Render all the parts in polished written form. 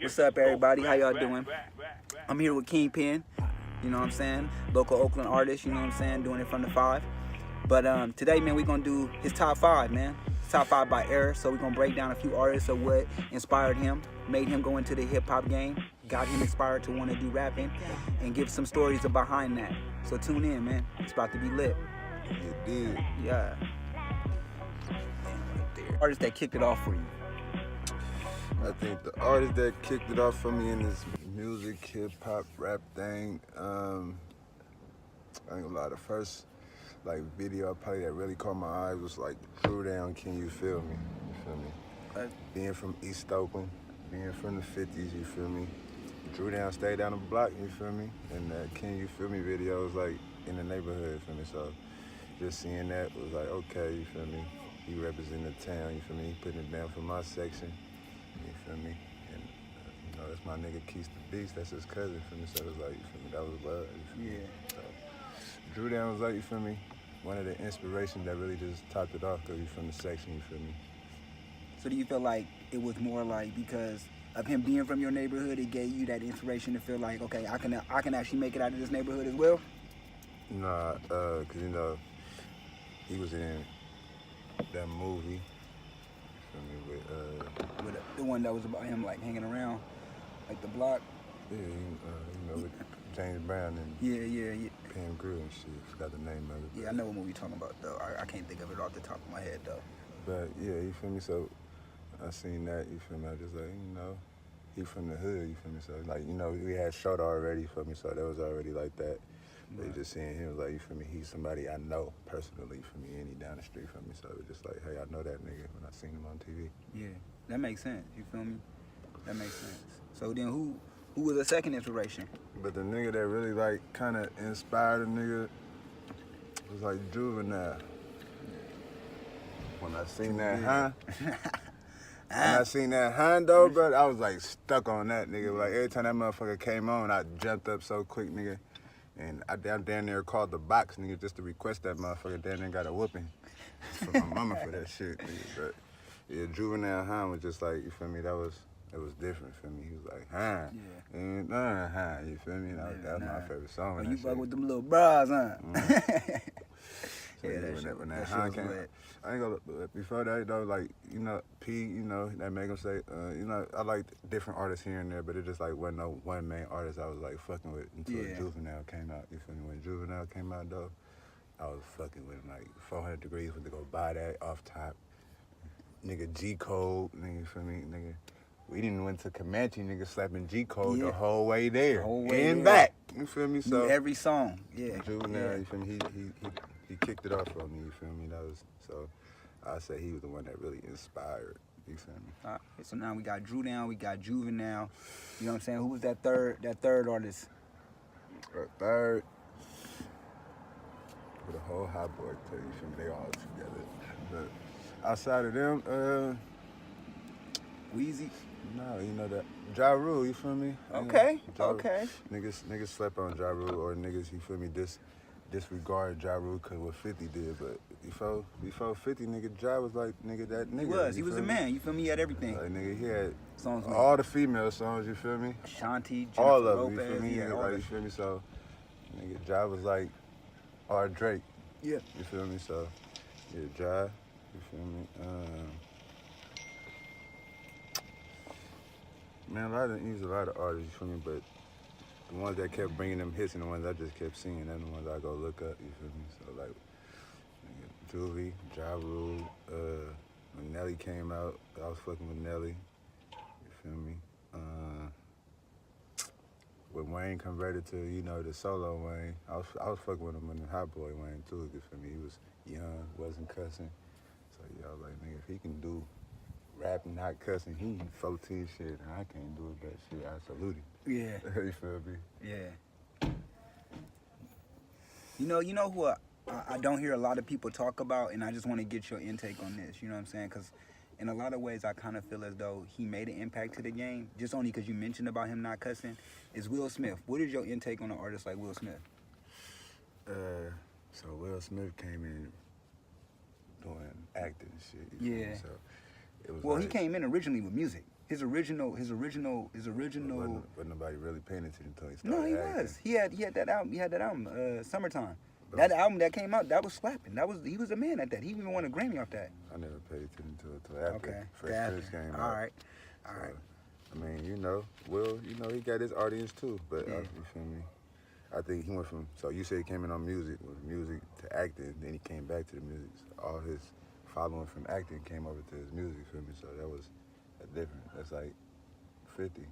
What's up, everybody? How y'all doing? I'm here with Kingpin, you know what I'm saying? Local Oakland artist, you know what I'm saying? Doing it from the 5. But today, man, we're going to do his top 5, man. Top 5 by era. So we're going to break down a few artists of what inspired him, made him go into the hip-hop game, got him inspired to want to do rapping, and give some stories behind that. So tune in, man. It's about to be lit. It did. Yeah. Right there. Artist that kicked it off for you. I think the artist that kicked it off for me in this music, hip hop, rap thing, I think a lot of the first video probably that really caught my eye was like Drew Down, Can You Feel Me? You feel me? Okay. Being from East Oakland, being from the 50s, you feel me? Drew Down stayed down the block, you feel me? And that Can You Feel Me video was like in the neighborhood, you feel me? So just seeing that was like, okay, you feel me? He representing the town, you feel me? He putting it down for my section, you feel me? And you know, that's my nigga Keith the Beast, that's his cousin, you feel me? So it was like, you feel me? That was love, you feel me? Yeah. So Drew Down was like, you feel me? One of the inspirations that really just topped it off because he's from the section, you feel me? So do you feel like it was more like because of him being from your neighborhood, it gave you that inspiration to feel like, okay, I can actually make it out of this neighborhood as well? Nah, cause you know, he was in that movie, you feel me, With the one that was about him like hanging around, like the block. yeah, you know, with James Brown and Yeah. Pam Grier and shit. Forgot the name of it. Yeah, I know what movie you're talking about though. I can't think of it off the top of my head though. But yeah, you feel me? So I seen that, you feel me? I just like, you know, he from the hood, you feel me? So like, you know, we had Shota already, you feel me? So that was already like that. They just seeing him like, you feel me? He's somebody I know personally, for me, and he down the street from me. So it was just like, hey, I know that nigga when I seen him on TV. Yeah, that makes sense. You feel me? That makes sense. So then who was the second inspiration? But the nigga that really like kind of inspired a nigga was like Juvenile. When I seen that, when I seen that Hondo, bro, I was like stuck on that nigga. Like every time that motherfucker came on, I jumped up so quick, nigga. And I down there called the box, nigga, just to request that motherfucker. Down there got a whooping from my mama for that shit, nigga. But yeah, Juvenile Han was just like, you feel me? It was different for me. He was like, Han. Yeah. And Han, you feel me? That was my favorite song. Oh, you fuck with them little bras, huh? So Yeah, when that Han came, I ain't gonna, before that though, like, you know, P, you know, that make him say, you know, I like different artists here and there, but it just like wasn't no one main artist I was like fucking with until Juvenile came out. You feel me? When Juvenile came out though, I was fucking with him like 400 degrees went to go buy that off top. Nigga G Code, nigga, you feel me? Nigga, we didn't went to Comanche, nigga slapping G Code the whole way there. And back. You feel me? So every song, yeah. Juvenile, you feel me? He kicked it off for me, you feel me? That was, so I say he was the one that really inspired, you feel me? All right, so now we got Drew Down, we got Juvenile. You know what I'm saying? Who was that third artist? Third, with a whole hot boy too, you feel me? They all together. But outside of them, Weezy. no, you know that Ja Rule, you feel me? Okay, Ja, okay. Niggas slept on Ja Rule, or niggas, you feel me, disregard Ja Rule cause what 50 did, but before 50, nigga, Ja was like, nigga, that nigga. He was a man, you feel me? He had everything. Like, nigga, he had songs all the female songs, you feel me? Shanti, Jennifer all of Lopez, them, you feel me? yeah, Like, you feel me? So, nigga, Ja was like our Drake. Yeah. You feel me? So, yeah, Ja, you feel me? Man, he's a lot of artists, you feel me? But the ones that kept bringing them hits and the ones I just kept seeing, they're the ones I go look up, you feel me? So, like, Juvie, Ja Rule, when Nelly came out, I was fucking with Nelly, you feel me? When Wayne converted to, you know, the solo Wayne, I was fucking with him when the hot boy Wayne too, you feel me? He was young, wasn't cussing. So, yeah, I was like, nigga, if he can do rap and not cussing, he 14 shit, and I can't do it, that shit, I salute him. Yeah. You feel me? Yeah. You know who I don't hear a lot of people talk about, and I just want to get your intake on this, you know what I'm saying? Because in a lot of ways, I kind of feel as though he made an impact to the game, just only because you mentioned about him not cussing, is Will Smith. What is your intake on an artist like Will Smith? So Will Smith came in doing acting and shit. You feel me? So it was he came in originally with music. his original. Wasn't nobody really paying attention until he started No, he acting. was. He had that album. He had that album, Summertime. But That album that came out, that was slapping. He was a man at that. He even won a Grammy off that. I never paid attention to it until after Okay. Fresh Prince came out. All right. I mean, Will, he got his audience too, but Yeah. you feel me? I think he went from, so you said he came in on music to acting, then he came back to the music. So all his following from acting came over to his music, you feel me? So that was different. That's like 50.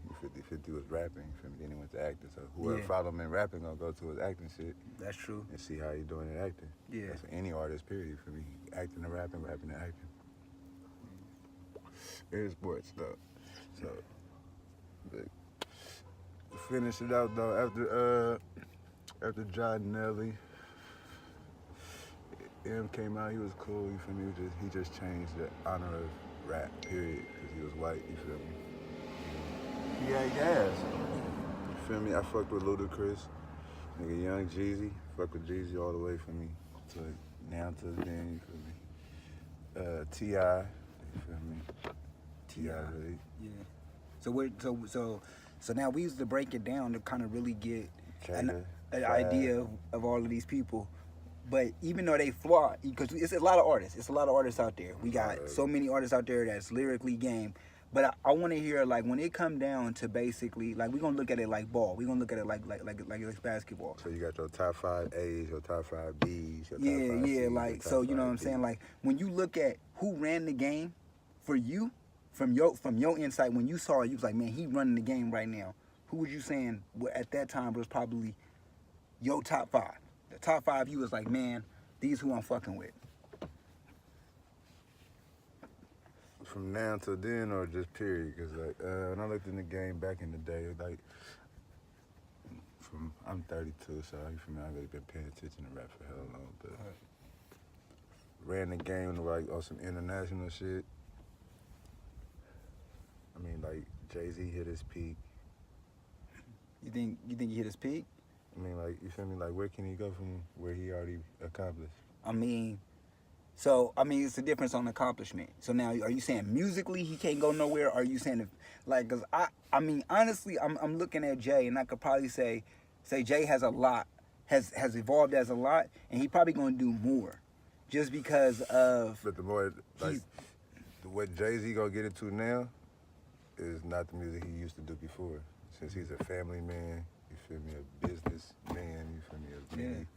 50 was rapping, you feel me? Then he went to acting. So whoever followed him in rapping gonna go to his acting shit. That's true. And see how he doing in acting. Yeah. That's any artist, period, you feel me? Acting and rapping, rapping and acting. It's sports though. So, but finish it out though after John Nelly. M came out, he was cool, you feel me? He just changed the honor of rap, period, because he was white, you feel me? He had gas. You feel me? I fucked with Ludacris, nigga Young Jeezy, fuck with Jeezy all the way for me. To now to then, you feel me? T.I., you feel me? T.I. really. Yeah. So now we used to break it down to kind of really get an Fab. idea of all of these people. But even though they flaw, because it's a lot of artists. It's a lot of artists out there. We got so many artists out there that's lyrically game. But I want to hear, like, when it come down to basically, like, we're going to look at it like ball. We're going to look at it like it's basketball. So you got your top 5 A's, your top 5 B's, your top 5 Yeah, C's, like, your so, top you know what I'm 5 saying? D's. Like, when you look at who ran the game for you, from your insight, when you saw it, you was like, man, he running the game right now. Who was you saying at that time was probably your top 5? The top 5, you was like, man, these who I'm fucking with. From now till then, or just period? Because like when I looked in the game back in the day, like I'm 32, so you feel me? I've really been paying attention to rap for hell long, but ran the game like on some international shit. I mean, like Jay-Z hit his peak. You think he hit his peak? I mean, like, you feel me? Like, where can he go from where he already accomplished? I mean, it's a difference on accomplishment. So now, are you saying musically he can't go nowhere? Or are you saying, like, because I mean, honestly, I'm looking at Jay, and I could probably say Jay has a lot, has evolved as a lot, and he probably gonna do more, just because of. But the more, like, what Jay-Z gonna get into now is not the music he used to do before. Since he's a family man, you feel me, a business man, you feel me, a vision.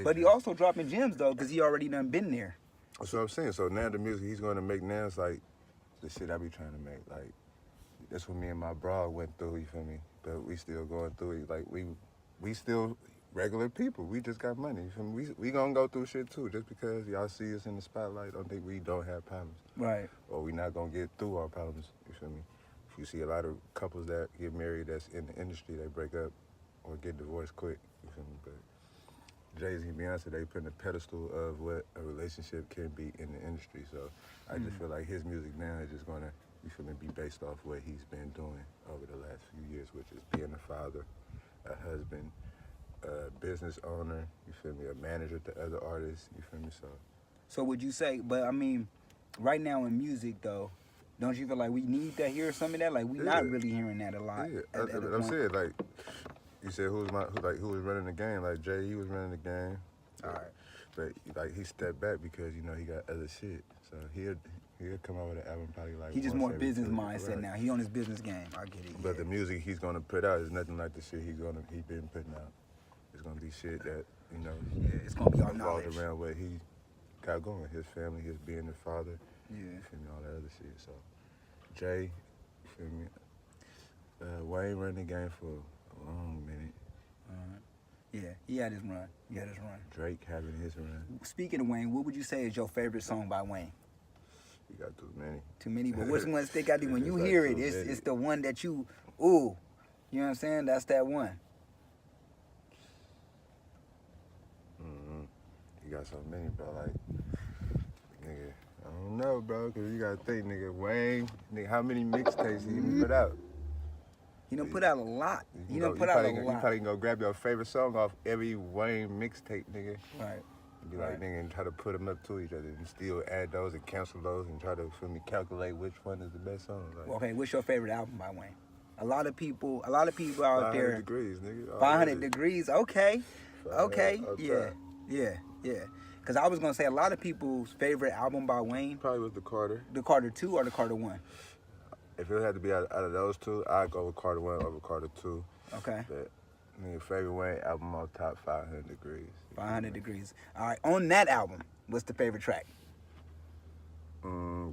But he also dropping gems though, because he already done been there. That's what I'm saying. So now the music he's going to make now is like the shit I be trying to make. Like, that's what me and my bro went through, you feel me? But we still going through it. Like, we still regular people. We just got money, you feel me? We going to go through shit too. Just because y'all see us in the spotlight, don't think we don't have problems. Right. Or we not going to get through our problems, you feel me? If you see a lot of couples that get married that's in the industry, they break up or get divorced quick, you feel me? But Jay-Z and Beyonce, they put in a pedestal of what a relationship can be in the industry. So I just feel like his music now is just gonna, you feel me, be based off what he's been doing over the last few years, which is being a father, a husband, a business owner, you feel me, a manager to other artists, you feel me? So would you say, but I mean, right now in music though, don't you feel like we need to hear some of that? Like, we not really hearing that a lot. Yeah, at a I'm point. saying, like, you said who was running the game? Like, Jay, he was running the game. All right. But, like, he stepped back because, you know, he got other shit. So he'll come out with an album probably like He just once more every business 2 mindset right. now. He on his business game. I get it. But the music he's gonna put out is nothing like the shit he been putting out. It's gonna be shit that, you know, it's gonna be all revolved knowledge. around what he got going. His family, his being the father. Yeah. You feel me? All that other shit. So Jay, you feel me? Wayne running the game for a long minute. Yeah, he had his run. Drake having his run. Speaking of Wayne, what would you say is your favorite song by Wayne? You got too many. Too many, but which one stick out to you? When It's you like hear it, too it's many. the one that you, ooh, you know what I'm saying? That's that one. You got so many, bro. Like, nigga, I don't know, bro, because you got to think, nigga, Wayne, nigga, how many mixtapes he even put out? He done put out a lot. He done You put out a You lot. probably gonna grab your favorite song off every Wayne mixtape, nigga. Right. Be like, nigga, and try to put them up to each other and still add those and cancel those and try to, feel me, calculate which one is the best song. Like, Okay, what's your favorite album by Wayne? A lot of people out 500 there. degrees, nigga. 500 degrees. Okay. 500 Okay. up Yeah. top. Yeah. Because I was gonna say a lot of people's favorite album by Wayne, Probably was the Carter. the Carter 2 or the Carter 1. If it had to be out of those two, I'd go with Carter 1 over Carter 2. Okay. But, nigga, favorite Wayne album on top 500 degrees. 500 degrees. All right. On that album, what's the favorite track?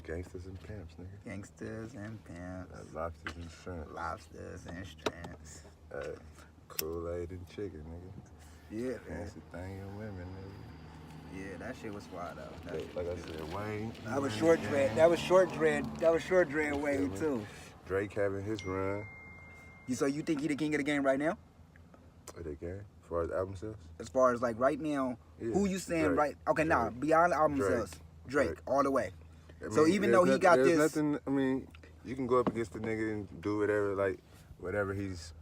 Gangsters and Pimps, nigga. Gangsters and Pimps. Lobsters and Shrimp. Lobsters and Shrimps. Kool-Aid and Chicken, nigga. Yeah, man. Fancy thing and women, nigga. Yeah, that shit was wild though. Like I said, Wayne. That was short dread. That was short dread Wayne Yeah, too. Drake having his run. So you think he the king of the game right now? What they can? As far as album sales? As far as like right now, Yeah, who you saying Drake. right? Okay, nah, beyond album Drake. sales, Drake all the way. I So mean, even though he got there's this, nothing. I mean, you can go up against the nigga and do whatever, like whatever he's.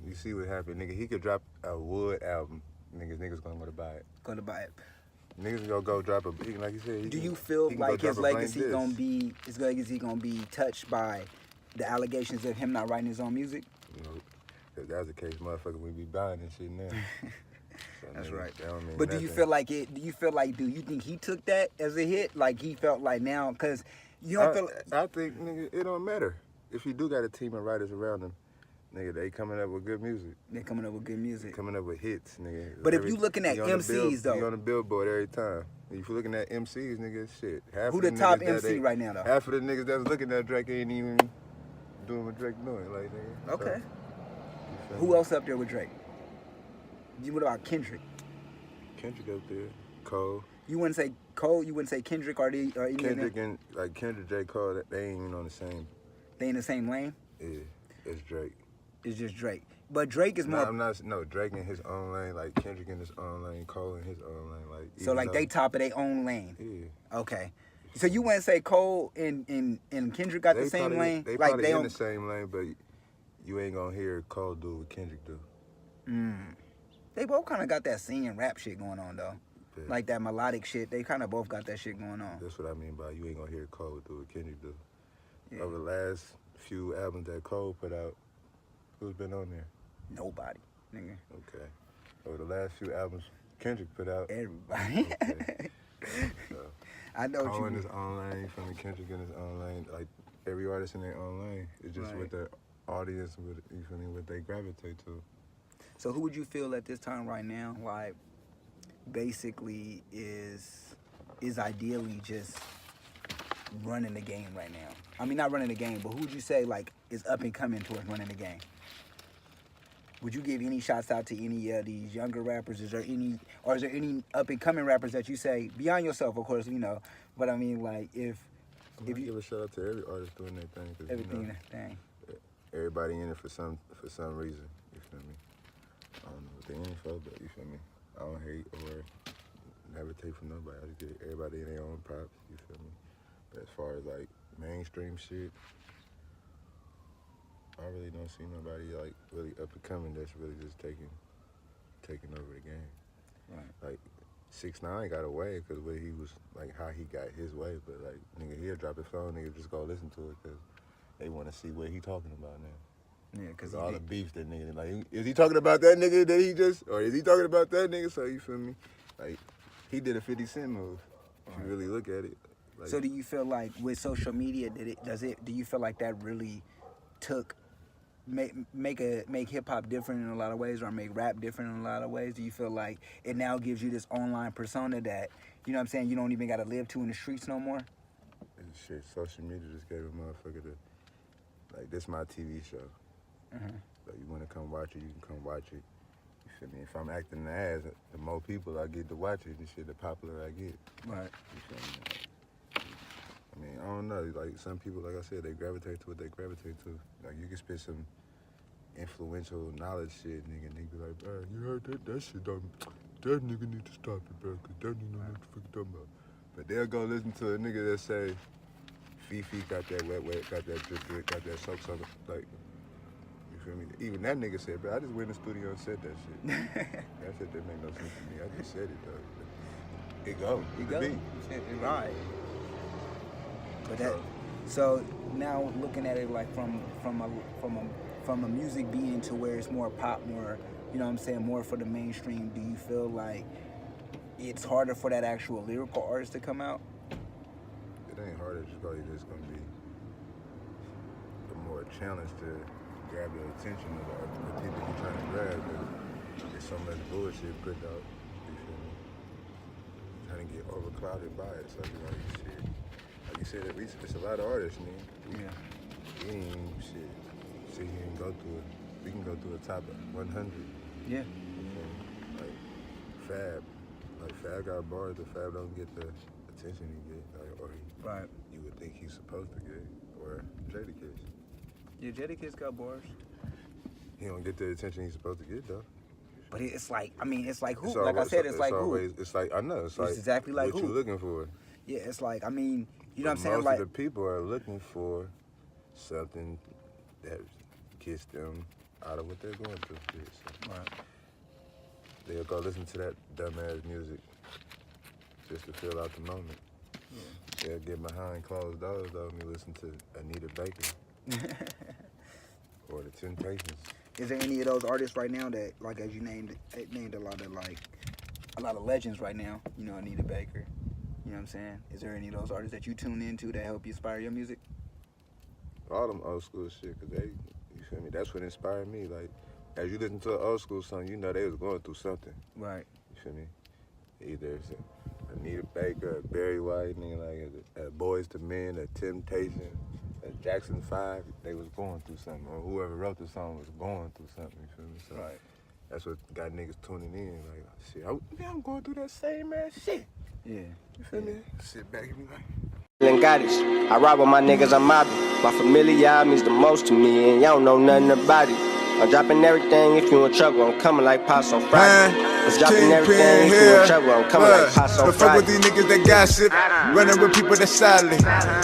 You see what happened, nigga. He could drop a Wood album, niggas gonna go to buy it. gonna buy it. Niggas gonna go drop a big, like you said. Do you feel he can go like drop his a blank legacy disc. gonna be touched by the allegations of him not writing his own music? Nope. If that was the case, motherfucker, we be buying this shit now. So, That's nigga, right. that don't mean But do you nothing. feel like it? Do you think he took that as a hit? Like he felt like now, cause you don't feel. I think, nigga, it don't matter. If you do got a team of writers around them, nigga, they coming up with good music. They're coming up with good music. Coming up with hits, nigga. But if you looking at he on the MCs though, he on the billboard every time. If you looking at MCs, nigga, shit. Half who of the top niggas that MC right now though? Half of the niggas that's looking at Drake ain't even doing what Drake doing, like, nigga. Okay. So, Who else up there with Drake? What about Kendrick? Kendrick up there, Cole. You wouldn't say Cole. You wouldn't say Kendrick or any Kendrick of them. and like Kendrick, J. Cole, they ain't even on the same. They in the same lane. Yeah, it's Drake. It's just Drake. But Drake is more. No, Drake in his own lane, like Kendrick in his own lane, Cole in his own lane, like. So like they top of their own lane. Yeah. Okay. So you wouldn't say Cole and Kendrick got the same lane? They like probably they in don't. the same lane, but you ain't gonna hear Cole do what Kendrick do. They both kind of got that singing rap shit going on though. Yeah. Like that melodic shit. They kind of both got that shit going on. That's what I mean by you ain't gonna hear Cole do what Kendrick do. Yeah. Over the last few albums that Cole put out, who's been on there? Nobody, nigga. Okay. Over the last few albums Kendrick put out, Everybody. Okay. So, I know what Cole you in mean. his own lane, from Kendrick in his own lane. Like every artist in their own lane. It's just Right. what the audience, you feel me, what they gravitate to. So who would you feel at this time right now, like, basically is ideally just running the game right now? I mean, not running the game, but who would you say, like, is up and coming towards running the game? Would you give any shots out to any of these younger rappers? Is there any up and coming rappers that you say, beyond yourself, of course, you know, but I mean, like, if You you, give a shout out to every artist doing their thing. 'Cause, everything, you know, thing. everybody in it for some reason. You feel me? I don't know what they in it for, but you feel me? I don't hate or never take from nobody. I just give everybody their own props. You feel me? But as far as like mainstream shit, I really don't see nobody like really up and coming that's really just taking over the game. Right. Like 6ix9ine got away because way he was like how he got his way, but like nigga he'll drop his phone, nigga just go listen to it because they want to see what he talking about now. Yeah, because All the beef that nigga, like, is he talking about that nigga that he just, or is he talking about that nigga? So you feel me? Like, he did a 50 Cent move. If you really look at it. Like, So do you feel like with social media, do you feel like that really make hip hop different in a lot of ways, or make rap different in a lot of ways? Do you feel like it now gives you this online persona that, you know what I'm saying, you don't even gotta live to in the streets no more? and shit, social media just gave a motherfucker like, this my TV show. Like, you want to come watch it, you can come watch it. You feel me? If I'm acting the ass, the more people I get to watch it, the shit, the popular I get. Right. You feel me? I mean, I don't know. Like, some people, like I said, they gravitate to what they gravitate to. Like, you can spit some influential knowledge shit, nigga, and they be like, bro, you heard that shit, that nigga need to stop it, bro, because that nigga know what the fuck you talking about. But they'll go listen to a nigga that say, Fifi got that wet, got that drip, got that soak, like, you feel me? Even that nigga said, bro, I just went in the studio and said that shit. That shit didn't make no sense to me. I just said it, though. it go. It The go. beat. It ride. But that. So now looking at it like from a music being to where it's more pop, more, you know what I'm saying, more for the mainstream. Do you feel like it's harder for that actual lyrical artist to come out? It ain't harder. It's probably just gonna be a more challenge to grab the attention of the people you're trying to grab. There's so much bullshit put out. You feel me? Trying to get overclouded by it. So like you said, at least it's a lot of artists, man. We ain't shit. See, you can go through it. We can go through the top 100. Yeah. Like Fab. Like Fab got bars that Fab don't get the attention he get, or right. You would think he's supposed to get, or Jadakiss. Yeah, Jadakiss got bars. He don't get the attention he's supposed to get though. But it's like, I mean, it's like who? It's like always, I said, it's like always, who? It's like, I know, it's like exactly like what who? you looking for. Yeah, it's like, I mean, you know what I'm saying? Most Like, of the people are looking for something that gets them out of what they're going through. So right. They'll go listen to that dumbass music just to fill out the moment. Yeah. They'll get behind closed doors though and listen to Anita Baker or the Temptations. Is there any of those artists right now that, like, as you named a lot of legends right now? You know, Anita Baker. You know what I'm saying? Is there any of those artists that you tune into that help you inspire your music? All them old school shit, cause you feel me? That's what inspired me. Like, as you listen to an old school song, you know they was going through something. Right. You feel me? Either it's Anita Baker, Barry White, nigga, like Boys to Men, a Temptation, a Jackson 5, they was going through something, or whoever wrote the song was going through something. You feel me? So right. That's what got niggas tuning in. Like, shit, I'm going through that same ass shit. Yeah. You feel me? Sit back and be like. And got it. I ride with my niggas, I'm mobbing. My familiar means the most to me, and y'all don't know nothing about it. I'm dropping everything if you in trouble. I'm coming like Pots on Friday. I'm dropping everything if you in trouble. I'm coming like Pots on Friday. Don't fuck with these niggas that gossip. Running with people that's solid.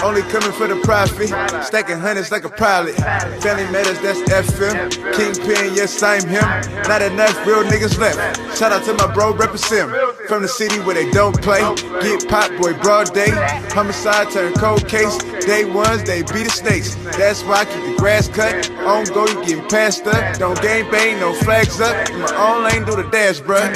Only coming for the profit. Stacking hundreds like a pilot. Family matters, that's FM. Kingpin, yes, I'm him. Not enough real niggas left. Shout out to my bro, represent. From the city where they don't play. Get pop, boy, broad day. Homicide turn cold case. Day ones, they be the snakes. That's why I keep the grass cut. On go, you getting passed up. Don't game bang, no flags up. In my own lane, do the dash, bruh.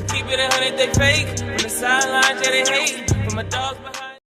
Keep it 100, they fake. From the sidelines, yeah, they hate. From my dogs.